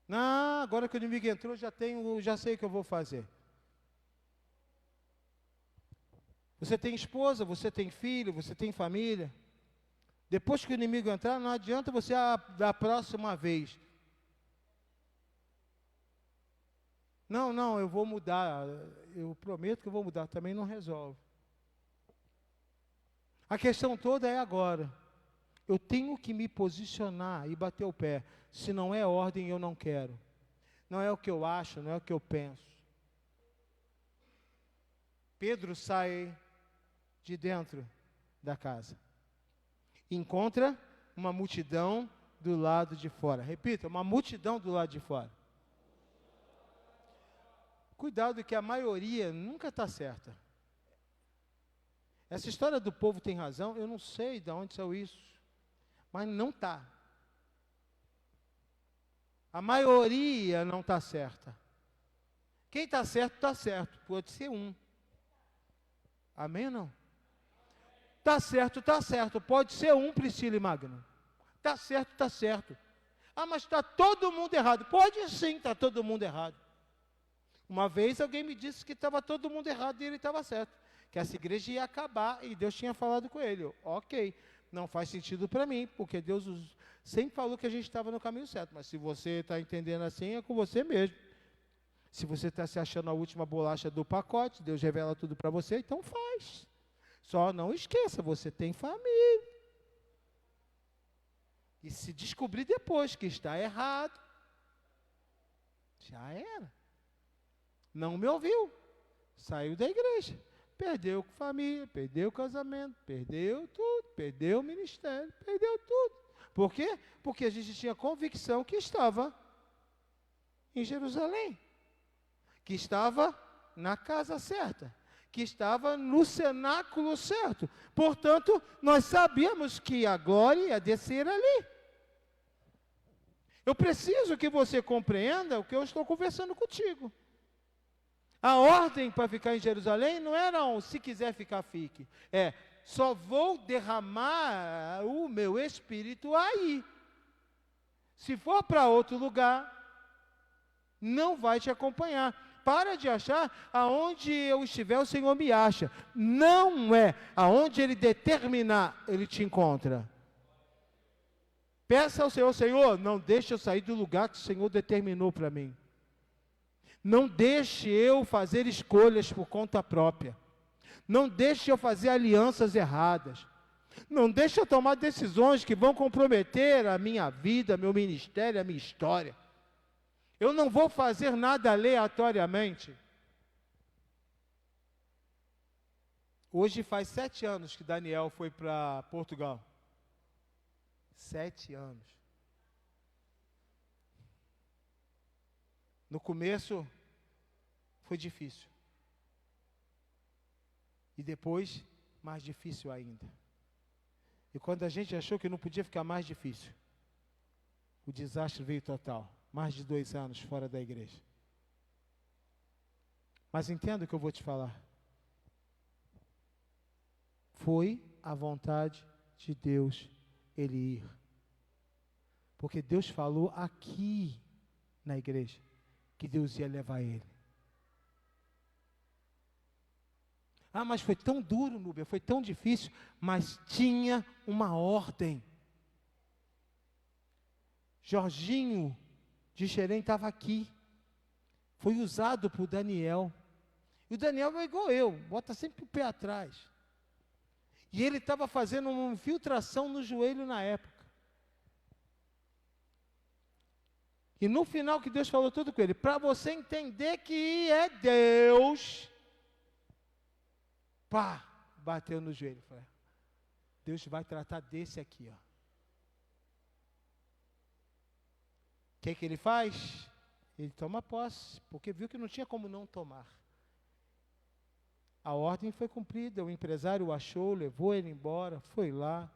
Não, agora que o inimigo entrou, já sei o que eu vou fazer. Você tem esposa, você tem filho, você tem família. Depois que o inimigo entrar, não adianta você da próxima vez. Não, eu vou mudar. Eu prometo que eu vou mudar. Também não resolve. A questão toda é agora. Eu tenho que me posicionar e bater o pé. Se não é ordem, eu não quero. Não é o que eu acho, não é o que eu penso. Pedro sai de dentro da casa. Encontra uma multidão do lado de fora. Repita, uma multidão do lado de fora. Cuidado que a maioria nunca está certa. Essa história do povo tem razão, eu não sei de onde saiu isso, mas não está. A maioria não está certa. Quem está certo, pode ser um. Amém ou não? Está certo, pode ser um, Priscila e Magno. Está certo. Ah, mas está todo mundo errado. Pode sim, está todo mundo errado. Uma vez alguém me disse que estava todo mundo errado e ele estava certo. Que essa igreja ia acabar e Deus tinha falado com ele. Ok, não faz sentido para mim, porque Deus sempre falou que a gente estava no caminho certo. Mas se você está entendendo assim, é com você mesmo. Se você está se achando a última bolacha do pacote, Deus revela tudo para você, então faz. Só não esqueça, você tem família. E se descobrir depois que está errado, já era. Não me ouviu. Saiu da igreja. Perdeu família, perdeu casamento, perdeu tudo, perdeu o ministério, perdeu tudo. Por quê? Porque a gente tinha convicção que estava em Jerusalém, que estava na casa certa, que estava no cenáculo certo. Portanto, nós sabíamos que a glória ia descer ali. Eu preciso que você compreenda o que eu estou conversando contigo. A ordem para ficar em Jerusalém não era se quiser ficar, fique. Só vou derramar o meu espírito aí. Se for para outro lugar, não vai te acompanhar. Para de achar aonde eu estiver, o Senhor me acha. Não é. Aonde Ele determinar, Ele te encontra. Peça ao Senhor, Senhor, não deixe eu sair do lugar que o Senhor determinou para mim. Não deixe eu fazer escolhas por conta própria. Não deixe eu fazer alianças erradas. Não deixe eu tomar decisões que vão comprometer a minha vida, meu ministério, a minha história. Eu não vou fazer nada aleatoriamente. Hoje faz 7 anos que Daniel foi para Portugal. 7 anos. No começo, foi difícil. E depois, mais difícil ainda. E quando a gente achou que não podia ficar mais difícil, o desastre veio total. Mais de 2 anos fora da igreja. Mas entenda o que eu vou te falar. Foi a vontade de Deus ele ir. Porque Deus falou aqui na igreja que Deus ia levar ele. Ah, mas foi tão duro, Núbia, foi tão difícil, mas tinha uma ordem. Jorginho de Xerém estava aqui. Foi usado por Daniel. E o Daniel é igual eu, bota sempre o pé atrás. E ele estava fazendo uma infiltração no joelho na época. E no final que Deus falou tudo com ele, para você entender que é Deus, pá, bateu no joelho. Falei, Deus vai tratar desse aqui, ó. O que ele faz? Ele toma posse, porque viu que não tinha como não tomar. A ordem foi cumprida, o empresário o achou, levou ele embora, foi lá,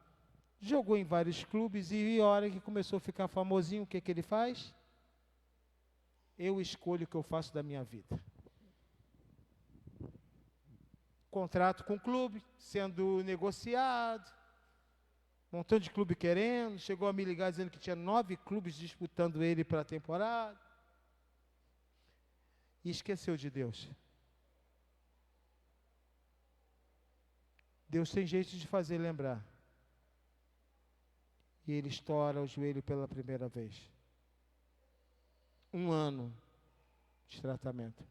jogou em vários clubes e a hora que começou a ficar famosinho, o que ele faz? Eu escolho o que eu faço da minha vida. Contrato com o clube, sendo negociado, um montão de clube querendo, chegou a me ligar dizendo que tinha 9 clubes disputando ele para a temporada. E esqueceu de Deus. Deus tem jeito de fazer lembrar. E ele estoura o joelho pela primeira vez. 1 ano de tratamento.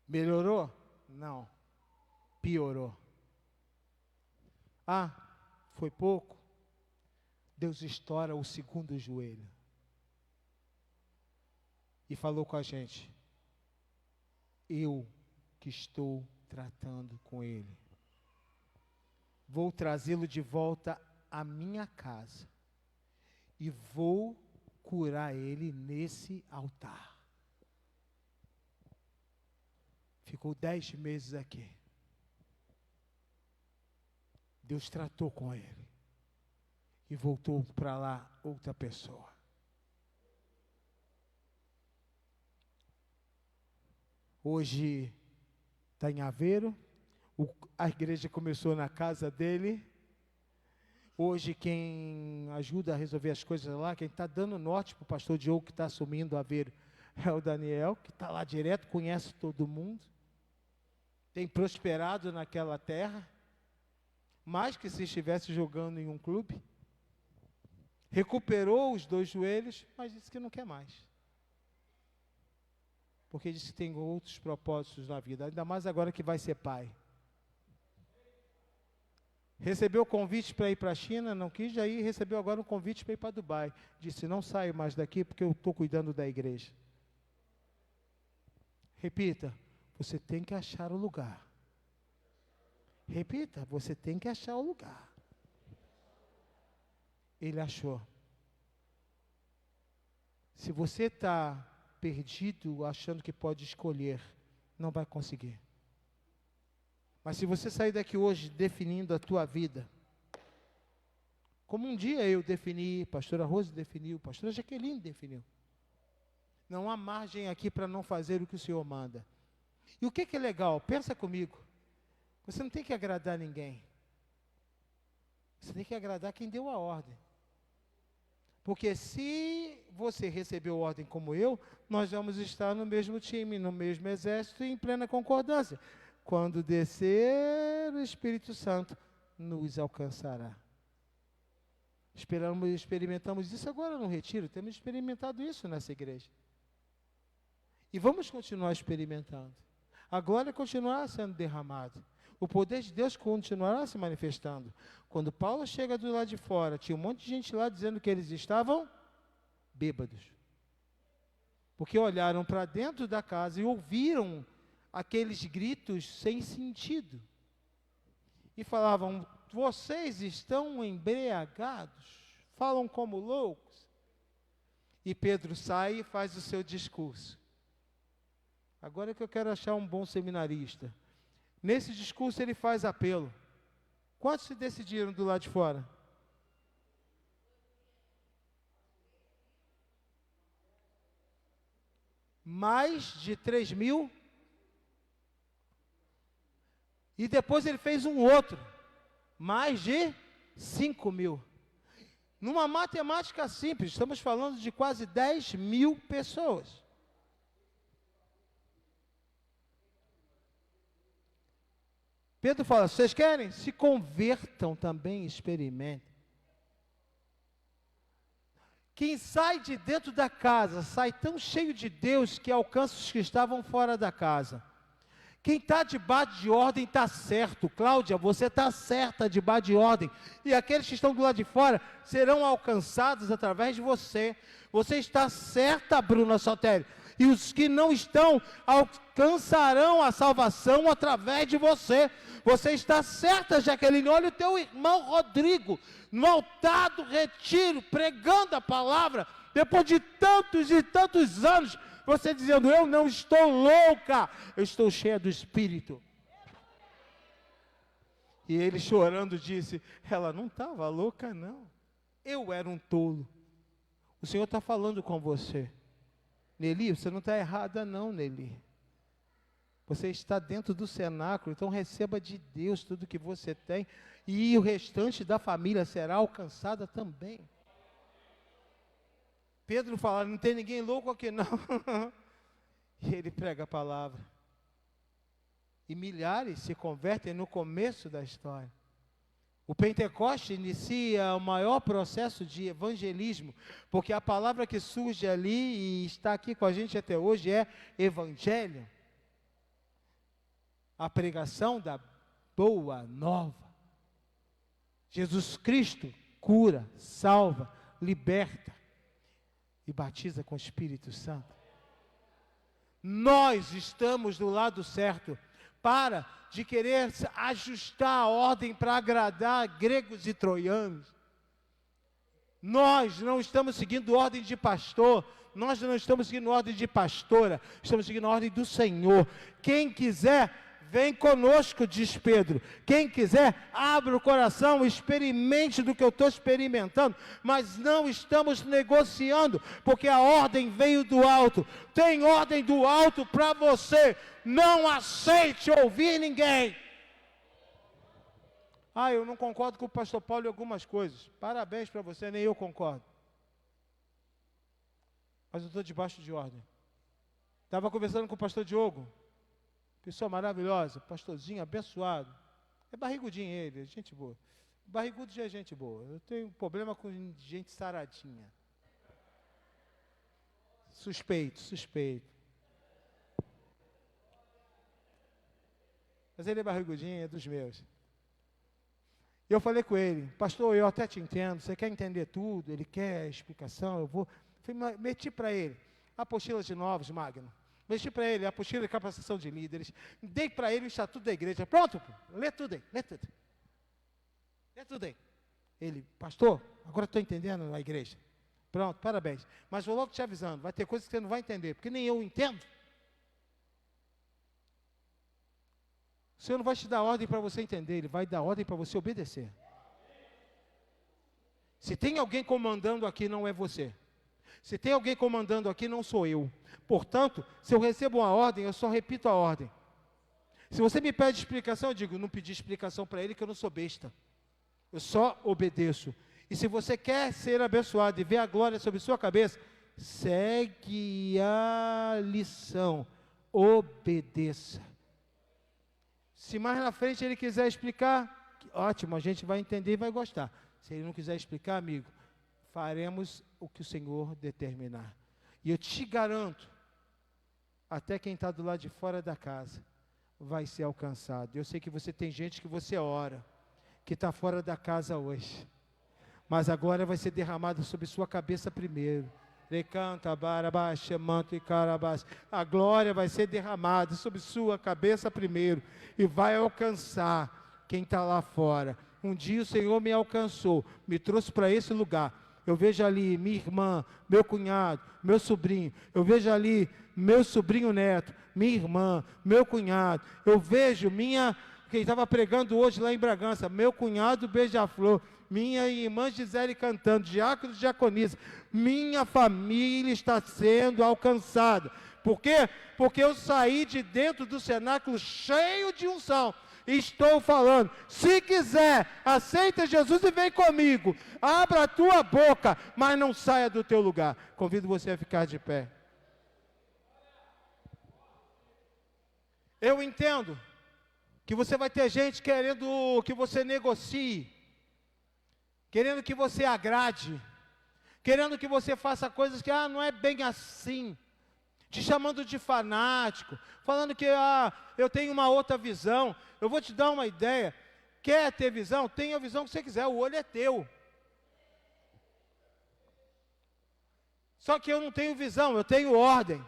Melhorou? Não. Piorou. Ah, foi pouco? Deus estoura o segundo joelho. E falou com a gente. Eu que estou tratando com ele. Vou trazê-lo de volta à minha casa. E vou curar ele nesse altar. Ficou 10 meses aqui. Deus tratou com ele. E voltou para lá outra pessoa. Hoje está em Aveiro. A igreja começou na casa dele. Hoje quem ajuda a resolver as coisas lá, quem está dando norte para o pastor Diogo, que está assumindo Aveiro, é o Daniel, que está lá direto, conhece todo mundo. Tem prosperado naquela terra, mais que se estivesse jogando em um clube. Recuperou os 2 joelhos, mas disse que não quer mais. Porque disse que tem outros propósitos na vida, ainda mais agora que vai ser pai. Recebeu o convite para ir para a China, não quis já ir, recebeu agora um convite para ir para Dubai. Disse, não saio mais daqui porque eu estou cuidando da igreja. Repita, você tem que achar o lugar. Repita, você tem que achar o lugar. Ele achou. Se você está perdido, achando que pode escolher, não vai conseguir. Mas se você sair daqui hoje definindo a tua vida, como um dia eu defini, pastora Rose definiu, pastora Jaqueline definiu. Não há margem aqui para não fazer o que o Senhor manda. E o que é legal? Pensa comigo. Você não tem que agradar ninguém. Você tem que agradar quem deu a ordem. Porque se você recebeu ordem como eu, nós vamos estar no mesmo time, no mesmo exército, em plena concordância. Quando descer o Espírito Santo, nos alcançará. Experimentamos isso agora no retiro, temos experimentado isso nessa igreja. E vamos continuar experimentando. A glória continuará sendo derramada. O poder de Deus continuará se manifestando. Quando Paulo chega do lado de fora, tinha um monte de gente lá dizendo que eles estavam bêbados. Porque olharam para dentro da casa e ouviram aqueles gritos sem sentido. E falavam, vocês estão embriagados, falam como loucos. E Pedro sai e faz o seu discurso. Agora é que eu quero achar um bom seminarista. Nesse discurso ele faz apelo. Quantos se decidiram do lado de fora? Mais de 3.000. E depois ele fez um outro. Mais de 5.000. Numa matemática simples, estamos falando de quase 10.000 pessoas. Pedro fala, vocês querem? Se convertam também, experimentem. Quem sai de dentro da casa, sai tão cheio de Deus que alcança os que estavam fora da casa. Quem está debaixo de ordem está certo. Cláudia, você está certa debaixo de ordem. E aqueles que estão do lado de fora serão alcançados através de você. Você está certa, Bruna Sotério. E os que não estão alcançarão a salvação através de você. Você está certa, Jaqueline. Olha o teu irmão Rodrigo no altar do retiro, pregando a palavra, depois de tantos e tantos anos, você dizendo, eu não estou louca, eu estou cheia do Espírito. E ele chorando disse, ela não estava louca não, eu era um tolo. O Senhor está falando com você. Nelly, você não está errada não, Nelly. Você está dentro do cenáculo, então receba de Deus tudo que você tem, e o restante da família será alcançada também. Pedro fala, não tem ninguém louco aqui não. E ele prega a palavra. E milhares se convertem no começo da história. O Pentecoste inicia o maior processo de evangelismo, porque a palavra que surge ali e está aqui com a gente até hoje é evangelho. A pregação da boa nova. Jesus Cristo cura, salva, liberta e batiza com o Espírito Santo. Nós estamos do lado certo. Para de querer ajustar a ordem para agradar gregos e troianos. Nós não estamos seguindo ordem de pastor, nós não estamos seguindo ordem de pastora, estamos seguindo a ordem do Senhor. Quem quiser, vem conosco, diz Pedro. Quem quiser, abra o coração, experimente do que eu estou experimentando, mas não estamos negociando, porque a ordem veio do alto. Tem ordem do alto para você. Não aceite ouvir ninguém. Ah, eu não concordo com o pastor Paulo em algumas coisas. Parabéns para você, nem eu concordo. Mas eu estou debaixo de ordem. Estava conversando com o pastor Diogo. Pessoa maravilhosa, pastorzinho abençoado. É barrigudinho ele, é gente boa. Barrigudo já é gente boa. Eu tenho um problema com gente saradinha. Suspeito. Mas ele é barrigudinho, é dos meus. E eu falei com ele, pastor, eu até te entendo, você quer entender tudo, ele quer explicação, eu vou. Meti para ele, apostila de novos, Magno. Meti para ele, apostila de capacitação de líderes. Dei para ele o estatuto da igreja. Pronto, lê tudo aí, lê tudo. Lê tudo aí. Ele, pastor, agora estou entendendo a igreja. Pronto, parabéns. Mas vou logo te avisando, vai ter coisas que você não vai entender, porque nem eu entendo. O Senhor não vai te dar ordem para você entender, Ele vai dar ordem para você obedecer. Se tem alguém comandando aqui, não é você. Se tem alguém comandando aqui, não sou eu. Portanto, se eu recebo uma ordem, eu só repito a ordem. Se você me pede explicação, eu digo, não pedi explicação para ele, que eu não sou besta. Eu só obedeço. E se você quer ser abençoado e ver a glória sobre sua cabeça, segue a lição. Obedeça. Se mais na frente ele quiser explicar, ótimo, a gente vai entender e vai gostar. Se ele não quiser explicar, amigo, faremos o que o Senhor determinar. E eu te garanto, até quem está do lado de fora da casa vai ser alcançado. Eu sei que você tem gente que você ora, que está fora da casa hoje. Mas agora vai ser derramado sobre sua cabeça primeiro. A glória vai ser derramada sobre sua cabeça primeiro e vai alcançar quem está lá fora. Um dia o Senhor me alcançou, me trouxe para esse lugar. Eu vejo ali minha irmã, meu cunhado, meu sobrinho. Eu vejo ali meu sobrinho neto, minha irmã, meu cunhado. Eu vejo quem estava pregando hoje lá em Bragança, meu cunhado beija-flor. Minha irmã Gisele cantando, diácono e diaconisa. Minha família está sendo alcançada. Por quê? Porque eu saí de dentro do cenáculo cheio de unção. Estou falando. Se quiser, aceita Jesus e vem comigo. Abra a tua boca, mas não saia do teu lugar. Convido você a ficar de pé. Eu entendo que você vai ter gente querendo que você negocie, querendo que você agrade, querendo que você faça coisas que, não é bem assim, te chamando de fanático, falando que, eu tenho uma outra visão. Eu vou te dar uma ideia. Quer ter visão? Tenha a visão que você quiser, o olho é teu. Só que eu não tenho visão, eu tenho ordem.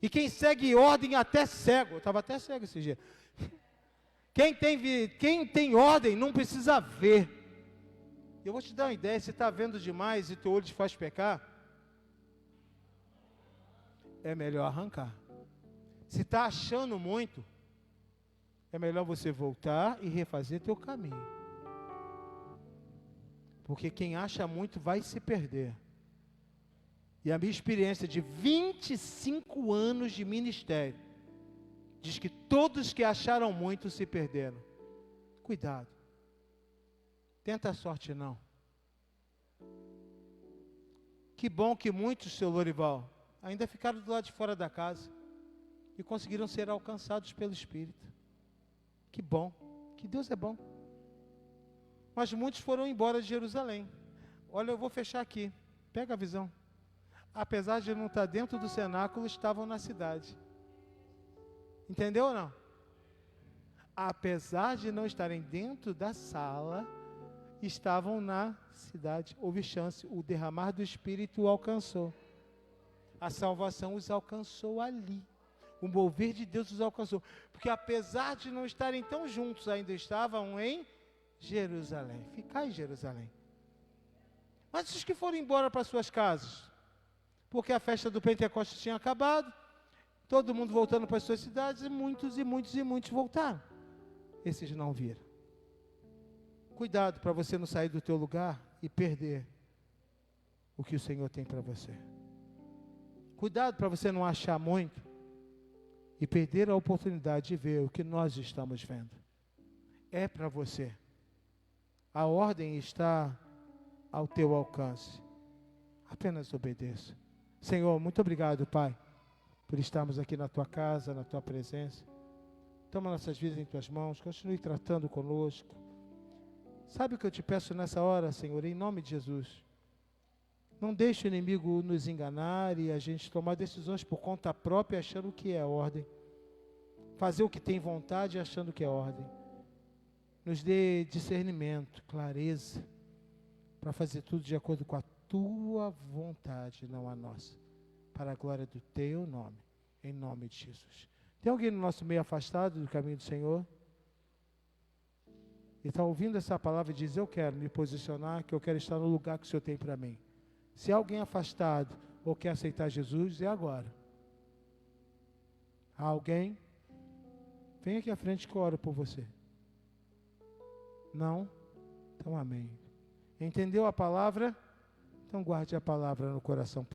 E quem segue ordem até cego. Eu estava até cego esse dia. Quem tem ordem não precisa ver. Eu vou te dar uma ideia. Se está vendo demais e teu olho te faz pecar, é melhor arrancar. Se está achando muito, é melhor você voltar e refazer teu caminho. Porque quem acha muito vai se perder. E a minha experiência de 25 anos de ministério diz que todos que acharam muito se perderam. Cuidado. Tenta a sorte não. Que bom que muitos, seu Lorival, ainda ficaram do lado de fora da casa e conseguiram ser alcançados pelo Espírito. Que bom. Que Deus é bom. Mas muitos foram embora de Jerusalém. Olha, eu vou fechar aqui. Pega a visão. Apesar de não estar dentro do cenáculo, estavam na cidade. Entendeu ou não? Apesar de não estarem dentro da sala, estavam na cidade. Houve chance, o derramar do Espírito o alcançou. A salvação os alcançou ali. O mover de Deus os alcançou. Porque apesar de não estarem tão juntos, ainda estavam em Jerusalém. Ficar em Jerusalém. Mas os que foram embora para suas casas, porque a festa do Pentecostes tinha acabado, todo mundo voltando para as suas cidades, e muitos voltaram. Esses não viram. Cuidado para você não sair do teu lugar e perder o que o Senhor tem para você. Cuidado para você não achar muito e perder a oportunidade de ver o que nós estamos vendo. É para você. A ordem está ao teu alcance. Apenas obedeça. Senhor, muito obrigado, Pai, por estarmos aqui na Tua casa, na Tua presença. Toma nossas vidas em Tuas mãos, continue tratando conosco. Sabe o que eu te peço nessa hora, Senhor, em nome de Jesus? Não deixe o inimigo nos enganar e a gente tomar decisões por conta própria, achando que é ordem. Fazer o que tem vontade, achando que é ordem. Nos dê discernimento, clareza, para fazer tudo de acordo com a Tua vontade, não a nossa, para a glória do Teu nome, em nome de Jesus. Tem alguém no nosso meio afastado do caminho do Senhor? E está ouvindo essa palavra e diz, eu quero me posicionar, que eu quero estar no lugar que o Senhor tem para mim. Se há alguém afastado ou quer aceitar Jesus, é agora. Há alguém? Vem aqui à frente que eu oro por você. Não? Então amém. Entendeu a palavra? Então guarde a palavra no coração.